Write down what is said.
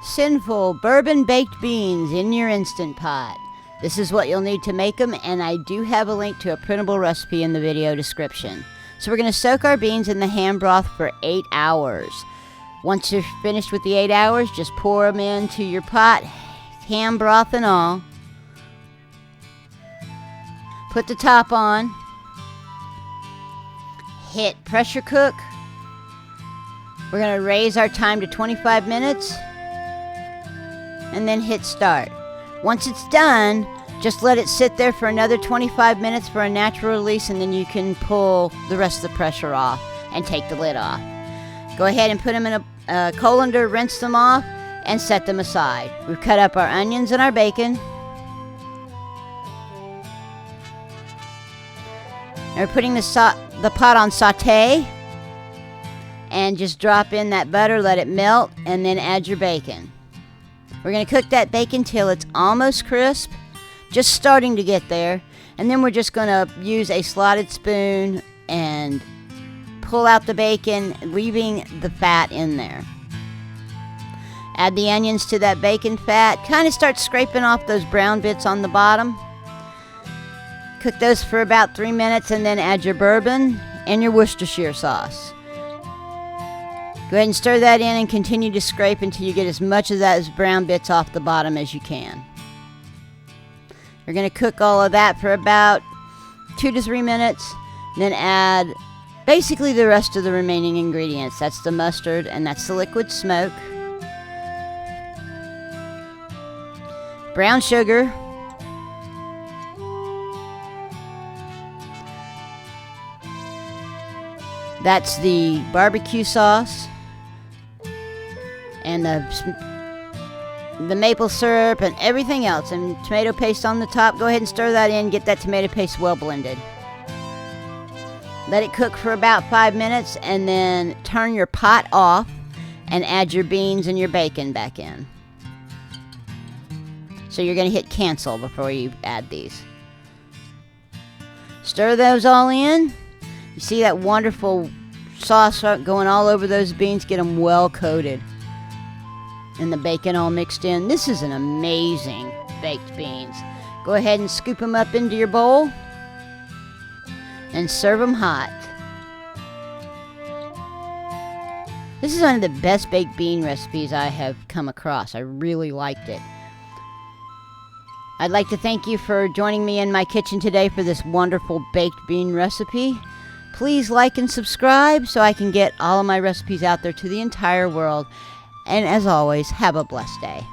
Cynful Bourbon baked beans in your Instant Pot. This is what you'll need to make them, and I do have a link to a printable recipe in the video description. So we're going to soak our beans in the ham broth for 8 hours. Once you're finished with the 8 hours, just pour them into your pot, ham broth and all. Put the top on. Hit pressure cook. We're going to raise our time to 25 minutes. And then hit start. Once it's done, just let it sit there for another 25 minutes for a natural release, and then you can pull the rest of the pressure off and take the lid off. Go ahead and put them in a colander, rinse them off, and set them aside. We've cut up our onions and our bacon. And we're putting the pot on saute, and just drop in that butter, let it melt, and then add your bacon. We're going to cook that bacon till it's almost crisp, just starting to get there. And then we're just going to use a slotted spoon and pull out the bacon, leaving the fat in there. Add the onions to that bacon fat. Kind of start scraping off those brown bits on the bottom. Cook those for about 3 minutes, and then add your bourbon and your Worcestershire sauce. Go ahead and stir that in and continue to scrape until you get as much of those brown bits off the bottom as you can. You're going to cook all of that for about 2 to 3 minutes. Then add basically the rest of the remaining ingredients. That's the mustard, and that's the liquid smoke. Brown sugar. That's the barbecue sauce. And the maple syrup and everything else, and tomato paste on the top. Go ahead and stir that in. Get that tomato paste well blended. Let it cook for about 5 minutes, and then turn your pot off and add your beans and your bacon back in. So you're going to hit cancel before you add these. Stir those all in. You see that wonderful sauce going all over those beans. Get them well coated. And the bacon all mixed in. This is an amazing baked beans. Go ahead and scoop them up into your bowl and serve them hot. This is one of the best baked bean recipes I have come across. I really liked it. I'd like to thank you for joining me in my kitchen today for this wonderful baked bean recipe. Please like and subscribe so I can get all of my recipes out there to the entire world. And as always, have a blessed day.